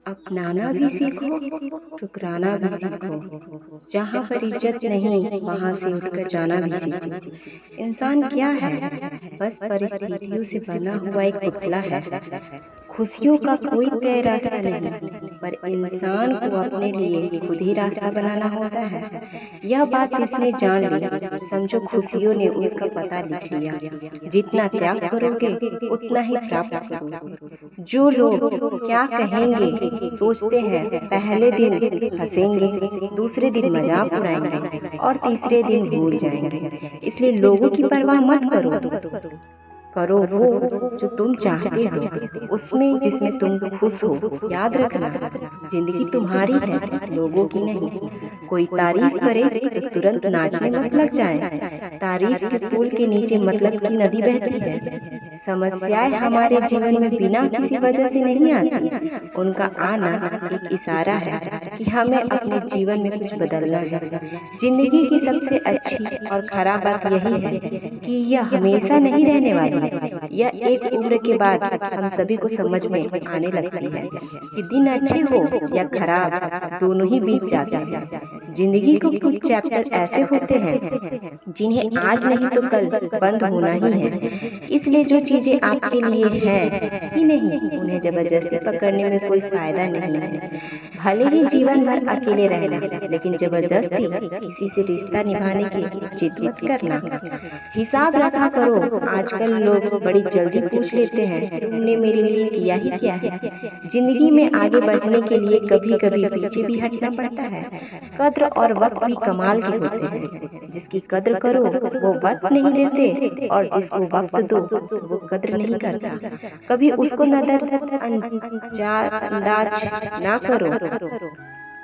अपनाना भी सीखो, ठुकराना भी सीखो। जहाँ पर इज्जत नहीं, वहाँ से उठकर जाना भी सीखो। इंसान क्या है? बस परिस्थितियों से बना हुआ एक पुतला है। खुशियों का कोई तय रास्ता नहीं, पर इंसान को अपने लिए खुद ही रास्ता बनाना होता है। यह बात इसने जान ली, समझो खुशियों ने उसका पता लिख लिया। जितना त्याग करोगे, उतना ही प्राप्त करोगे। जो लोग क्या कहेंगे सोचते हैं, पहले दिन हंसेंगे, दूसरे दिन मजाक उड़ाएंगे और तीसरे दिन भूल जाएंगे। इसलिए लोगों की परवाह मत करो, करो वो जो तुम चाहते हो, उसमें जिसमें तुम खुश हो। याद रखना, जिंदगी तुम्हारी है, लोगों की नहीं। कोई तारीफ करे तो तुरंत नाचने मत लग जाए। तारीफ के पुल के नीचे मतलब की नदी बहती है। समस्याएं हमारे जीवन में बिना किसी वजह से नहीं आती। उनका आना एक इशारा है कि हमें अपने जीवन में कुछ बदलना है। जिंदगी की सबसे अच्छी और खराब बात यही है कि यह हमेशा नहीं रहने वाली है। यह एक उम्र के बाद हम सभी को समझ में आने लगती है कि दिन अच्छे हो या खराब, दोनों ही बीत जाते हैं। जिंदगी के कुछ चैप्टर ऐसे होते हैं जिन्हें आज नहीं तो कल बंद होना ही है। इसलिए जो चीजें आपके लिए हैं ही नहीं, उन्हें जबरदस्ती पकड़ने में कोई फायदा नहीं है। भले ही जीवन भर अकेले रहना, लेकिन जबरदस्ती किसी से रिश्ता निभाने की जिद मत करना। हिसाब रखा करो। आजकल लोग बड़ी जल्दी पूछ लेते हैं, तुमने मेरे लिए किया ही क्या है। जिंदगी में आगे बढ़ने के लिए कभी कभी पीछे भी हटना पड़ता है। कद्र और वक्त भी कमाल के होते हैं। जिसकी कद्र करो वो वक्त नहीं देते, और जिसको वक्त दो वो कद्र नहीं करता। कभी उसको नजरअंदाज ना करो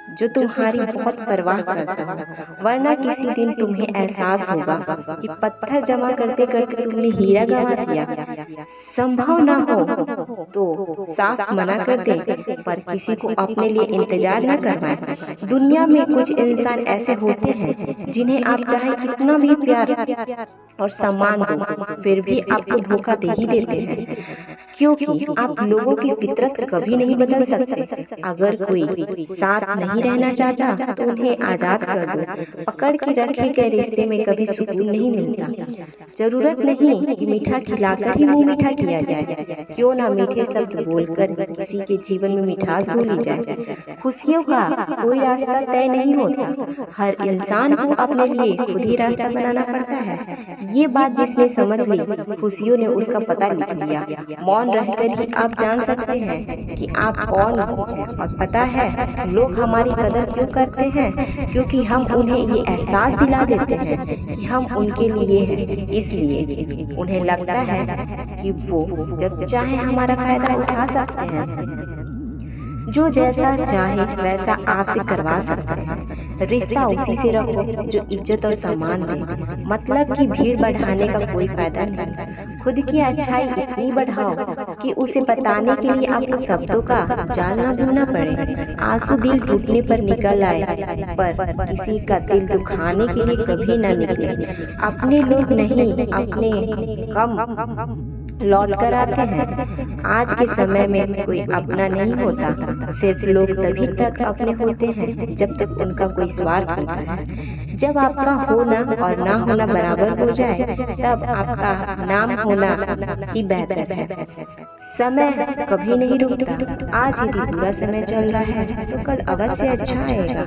जो तुम्हारी बहुत परवाह करता हो, वरना किसी दिन तुम्हें एहसास होगा कि पत्थर जमा करते करते तुमने हीरा गंवा दिया। संभव ना हो तो साफ मना कर दे, पर किसी को अपने लिए इंतजार न करवाएं। दुनिया में कुछ इंसान ऐसे होते हैं जिन्हें आप चाहे कितना भी प्यार और सम्मान दो, फिर भी आपको धोखा दे ही देते हैं, क्योंकि आप लोगों की फितरत कभी नहीं बदल सकते। अगर कोई साथ नहीं रहना चाहता तो उन्हें आजाद कर दो। पकड़ के रखे गए रिश्ते में कभी सुकून नहीं मिलता। जरूरत नहीं कि मीठा खिलाकर ही मुंह मीठा किया जाए। क्यों ना मीठे शब्द बोलकर किसी के जीवन में मिठास घोली जाए। खुशियों का कोई रास्ता तय नहीं होता, हर इंसान को अपने लिए खुद ही रास्ता बनाना पड़ता है। ये बात जिसने समझ ली, खुशियों ने उसका पता लिख लिया। मौन रहकर ही आप जान सकते हैं कि आप कौन हैं। और पता है लोग हमारी कदर क्यों करते हैं? क्योंकि हम उन्हें ये एहसास दिला देते हैं कि हम उनके लिए हैं। इसलिए उन्हें लगता है कि वो जब चाहे हमारा फायदा उठा सकते हैं, जो जैसा चाहे वैसा आपसे करवा सकते हैं। रिश्ता उसी से रखो जो इज्जत और सम्मान दे। मतलब की भीड़ बढ़ाने का कोई फायदा नहीं। खुद की अच्छाई इतनी बढ़ाओ कि उसे बताने के लिए आपको शब्दों का जाल न बुनना पड़े। आंसू दिल टूटने पर निकल आए, पर किसी का दिल दुखाने के लिए कभी न निकले। अपने लोग नहीं, अपने कम लौट कर आते हैं। आज के समय में कोई अपना नहीं होता, सिर्फ लोग तभी तक अपने होते हैं जब तक उनका कोई स्वार्थ होता है। जब आपका होना और ना होना बराबर हो जाए, तब आपका नाम होना ही बेहतर है। समय कभी नहीं रुकता। आज यदि बुरा समय चल रहा है तो कल अवश्य अच्छा आएगा।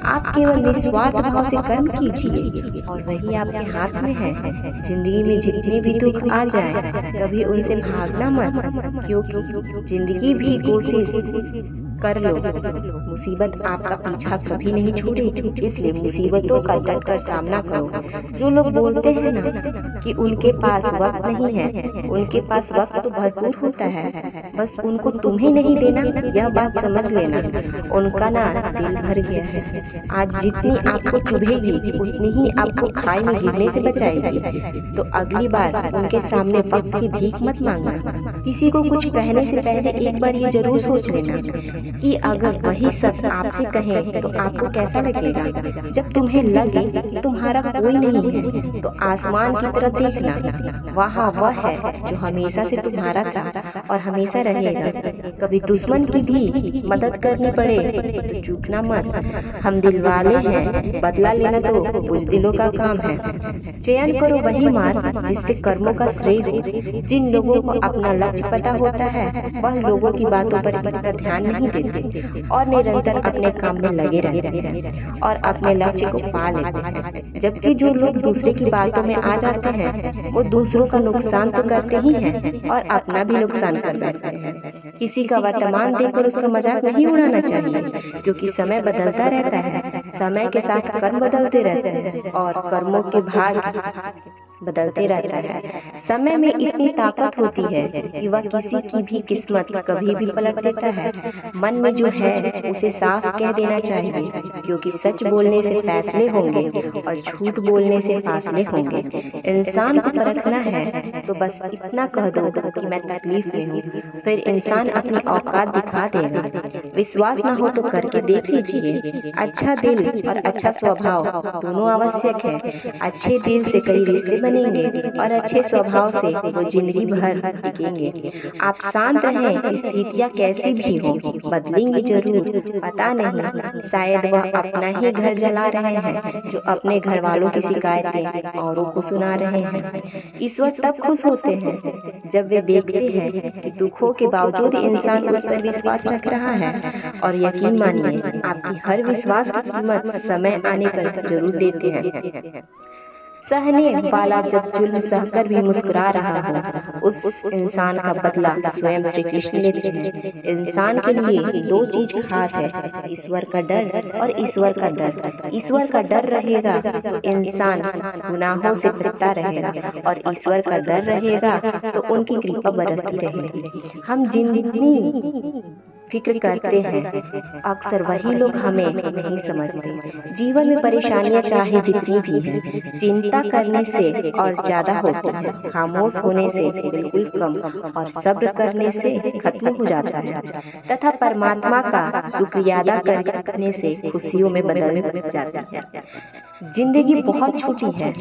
आप केवल निस्वार्थ भाव से कर्म कीजिए और वही आपके हाथ में है। जिंदगी में जितने भी दुख आ जाए, कभी उनसे भागना मत, क्योंकि जिंदगी भी कोशिश कर लो, मुसीबत आपका पीछा कभी नहीं छोड़ेगी। इसलिए मुसीबतों का डट कर सामना करो। जो लोग बोलते हैं ना कि उनके पास वक्त नहीं है, उनके पास वक्त तो भरपूर होता है, बस उनको तुम्हें नहीं देना, यह बात समझ लेना। उनका ना दिल भर गया है। आज जितनी आपको चुभेगी उतनी ही आपको खाई में गिरने से बचाएगी। तो अगली बार उनके सामने वक्त की भीख मत मांगना। किसी को कुछ कहने से पहले एक बार ये जरूर सोच लेना कि अगर वही सच आपसे कहें तो आपको कैसा लगेगा? जब तुम्हें लगे कि तुम्हारा कोई नहीं है तो आसमान की तरफ देखना, वहाँ वह है जो हमेशा से तुम्हारा था और हमेशा रहेगा। कभी दुश्मन की भी मदद करनी पड़े तो चूकना मत। हम दिल वाले हैं, बदला लेना तो बुज़दिलों का काम है। चयन करो वही मार्ग जिससे कर्मों का श्रेय हो। जिन लोगों को अपना लक्ष्य पता होता है वह लोगों की बातों पर इतना ध्यान नहीं देते और निरंतर अपने काम में लगे रहते हैं और अपने लक्ष्य को पा लेते हैं। जबकि जो लोग दूसरे की बातों में आ जाते हैं वो दूसरों का नुकसान तो करते ही हैं और अपना भी नुकसान कर बैठते हैं। किसी का वर्तमान देखकर उसका मजाक नहीं उड़ाना चाहिए, क्योंकि समय बदलता रहता है। समय के साथ कर्म बदलते रहते हैं और कर्मों के भाग बदलते रहता है। समय में इतनी ताकत होती है कि वह किसी की भी किस्मत कभी भी पलट देता है। मन में जो है उसे साफ कह देना चाहिए, क्योंकि सच बोलने से फैसले होंगे और झूठ बोलने से फासले होंगे। इंसान को परखना है तो बस इतना कह दो कि मैं तकलीफ में हूँ, फिर इंसान अपनी औकात दिखा देगा। विश्वास न हो तो करके देख लीजिए। अच्छा दिल और अच्छा स्वभाव दोनों आवश्यक है। अच्छे दिल से कई रिश्ते बनेंगे और अच्छे स्वभाव से वो जिंदगी भर टिकेंगे। आप शांत रहें, स्थितियाँ कैसी भी हो बदलेंगी जरूर। पता नहीं, शायद वह अपना ही घर जला रहे हैं जो अपने घर वालों की शिकायतें औरों को सुना रहे हैं। ईश्वर तब खुश होते हैं जब वे देखते हैं कि दुखों के बावजूद इंसान उस पर विश्वास रख रहा है। और यकीन मानिए, आपकी हर विश्वास की कीमत समय आने पर जरूर देते हैं। सहने वाला जब जुल्म सहकर भी मुस्कुरा रहा हो, उस इंसान का बदला स्वयं श्री कृष्ण लेते हैं। इंसान के लिए दो चीज खास है, ईश्वर का डर और ईश्वर का डर। ईश्वर का डर रहेगा तो इंसान गुनाहों से बचता रहेगा और ईश्वर का डर रहेगा तो उनकी कृपा बरसती रहेगी। हम जितनी फिक्र करते हैं अक्सर वही लोग हमें नहीं समझते। जीवन में परेशानियां चाहे जितनी भी हैं, चिंता करने से और ज्यादा होती है, खामोश होने से बिल्कुल कम और सब्र करने से खत्म हो जाता है, तथा परमात्मा का शुक्रिया अदा करने से खुशियों में बदलने जाता है। जिंदगी बहुत छोटी है,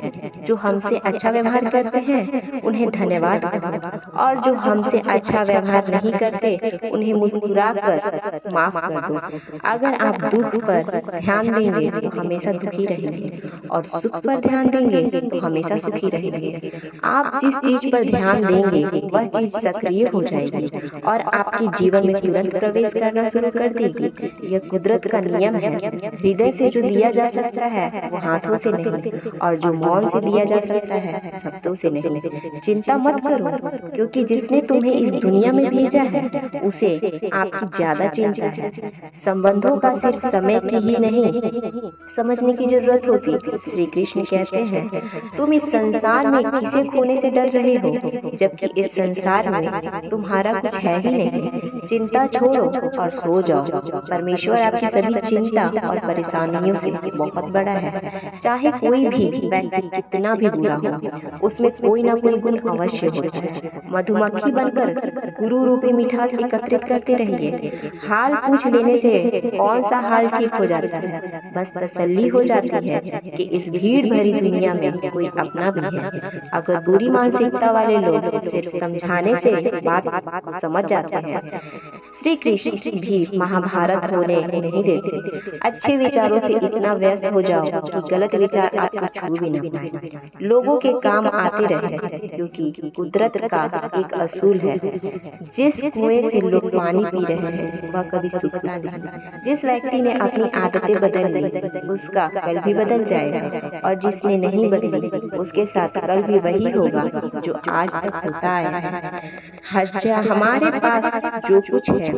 जो हमसे अच्छा व्यवहार करते हैं उन्हें धन्यवाद करो और जो हमसे अच्छा व्यवहार नहीं करते उन्हें मुस्कुरा कर माफ कर दो। अगर आप दुख पर ध्यान देंगे तो हमेशा दुखी रहेंगे और सुख पर ध्यान देंगे तो हमेशा सुखी रहेंगे। आप जिस चीज पर ध्यान देंगे वह चीज सक्रिय हो जाएगी और आपके जीवन में तुरंत प्रवेश करना शुरू कर देगी। यह कुदरत का नियम है। हृदय से जो दिया जा सकता है वो हाथों से नहीं, और जो मौन से दिया जा सकता है शब्दों से नहीं। चिंता मत करो, क्योंकि जिसने तुम्हें इस दुनिया में भेजा है उसे आपकी ज्यादा चिंता है। संबंधों का सिर्फ समय की ही नहीं समझने की जरूरत होती। श्री कृष्ण कहते हैं, तुम इस संसार में किसे खोने से डर रहे हो, जबकि इस संसार में तुम्हारा कुछ है ही नहीं। चिंता छोड़ो और सो जाओ। परमेश्वर आपकी सभी चिंता और परेशानियों से बहुत बड़ा है। चाहे कोई भी व्यक्ति कितना भी बुरा हो, उसमें कोई ना कोई गुण अवश्य होता है। मधुमक्खी बनकर गुरु रूपी मिठास एकत्रित करते रहिए। हाल पूछ लेने से कौन सा हाल ठीक हो जाता है, बस तसल्ली हो जाती है कि इस भीड़ भरी दुनिया में कोई अपना भी है। अगर बुरी मानसिकता वाले लोग सिर्फ समझाने से बात को समझ जाते हैं। श्री कृष्ण भी महाभारत होने नहीं देते। अच्छे विचारों से इतना व्यस्त हो जाओ कि गलत विचार आपको छू भी न पाए। लोगों के काम आते रहे, क्योंकि कुदरत का एक असूल है, जिस कुएं से लोग पानी पी रहे हैं वह कभी सूखता नहीं। जिस व्यक्ति ने अपनी आदतें बदल ली उसका कल भी बदल जाएगा, और जिसने नहीं बदली उसके साथ कल भी वही होगा जो आज तक होता आया है। अच्छा, हमारे पास जो कुछ है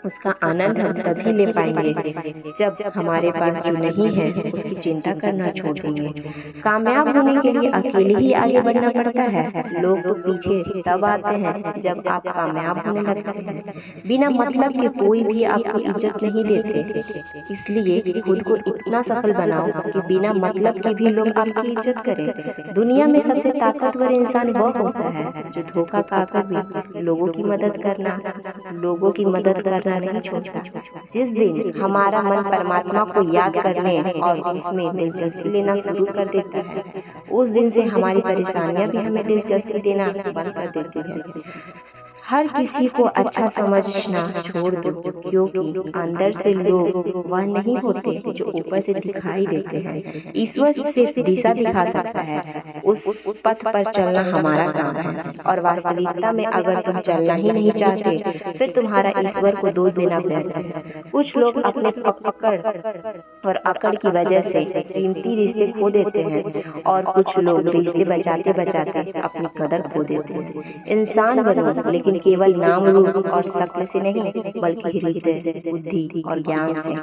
उसका आनंद हम तभी ले पाएंगे जब हमारे पास जो नहीं है उसकी चिंता करना छोड़ देंगे। कामयाब होने के लिए अकेले ही आगे बढ़ना पड़ता है। लोग तो पीछे तब आते हैं जब आप कामयाब होने लगते हैं। बिना मतलब के कोई भी आपको इज्जत नहीं देते, इसलिए खुद को इतना सफल बनाओ कि बिना मतलब के भी लोग आपकी इज्जत करें। दुनिया में सबसे ताकतवर इंसान वह होता है जो धोखा खाकर भी लोगों की मदद करना, लोगों लोगों की मदद करना नहीं छोड़ता। जिस दिन हमारा मन परमात्मा को याद करने और उसमें दिलचस्पी लेना शुरू कर देता है, उस दिन से हमारी परेशानियां भी हमें दिलचस्पी देना बंद कर देती है। हर किसी को अच्छा समझना छोड़ दो, क्योंकि अंदर से लोग वह नहीं होते जो ऊपर से दिखाई देते हैं। ईश्वर सिर्फ दिशा दिखा सकता है, उस पथ पर चलना हमारा काम है। और वास्तविकता में अगर तुम चलना ही नहीं चाहते, फिर तुम्हारा ईश्वर को दोष देना व्यर्थ है। कुछ लोग अपने पकड़ और अकड़ की वजह से कीमती रिश्ते खो देते हैं, और कुछ लोग रिश्ते बचाते बचाते अपनी कदर खो देते हैं। इंसान बनो, लेकिन केवल नाम, रूप और शक्ल से नहीं, बल्कि हृदय, बुद्धि और ज्ञान से।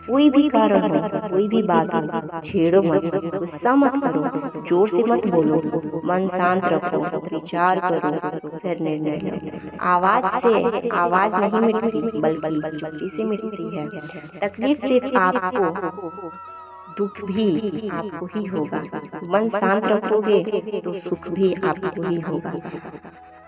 कोई भी कारण हो, कोई भी बात हो, छेड़ो मत, गुस्सा मत करो, जोर से मत बोलो, मन शांत रखो, विचार करो, फिर निर्णय लो। आवाज से आवाज नहीं मिटती, बल्कि चुप्पी से मिटती है। तकलीफ सिर्फ आपको, दुख भी आपको ही होगा। मन शांत रखोगे तो सुख भी आपको ही होगा।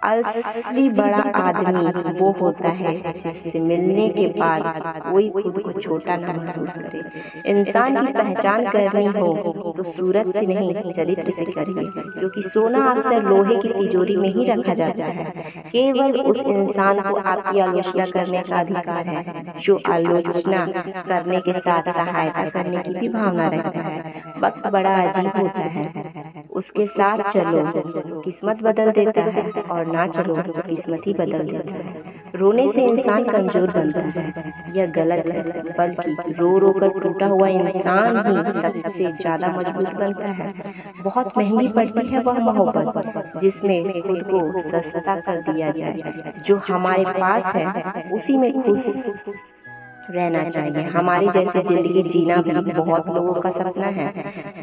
असली बड़ा आदमी वो होता है जिससे मिलने के बाद कोई खुद को छोटा न महसूस करे। इंसान की पहचान करनी हो तो सूरत से नहीं, चरित्र से करिए, क्योंकि सोना अक्सर लोहे की तिजोरी में ही रखा जाता है। केवल उस इंसान को आपकी आलोचना करने का अधिकार है जो आलोचना करने के साथ सहायता करने की भी भावना रखता है। वक्त बड़ा अजीब होता है, उसके साथ चलो तो किस्मत बदल देता है, और ना चलो तो किस्मत ही बदल देता है। रोने से इंसान कमजोर बनता है, यह गलत है, बल्कि रो रो कर टूटा हुआ इंसान ही सबसे ज्यादा मजबूत बनता है। बहुत महंगी पड़ती है वह मोहब्बत जिसमें खुद को सस्ता कर दिया जाए। जो हमारे पास है उसी में खुश रहना चाहिए। हमारी जैसी जिंदगी जीना भी बहुत लोगों का सपना है।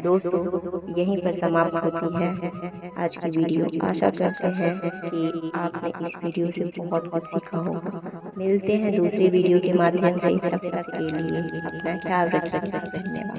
दोस्तों, यहीं पर समाप्त होती है आज की वीडियो। आशा करते हैं कि आपने इस वीडियो से बहुत कुछ सीखा होगा। मिलते हैं दूसरी वीडियो के माध्यम से। तब तक के लिए अपना ख्याल रखिए। धन्यवाद।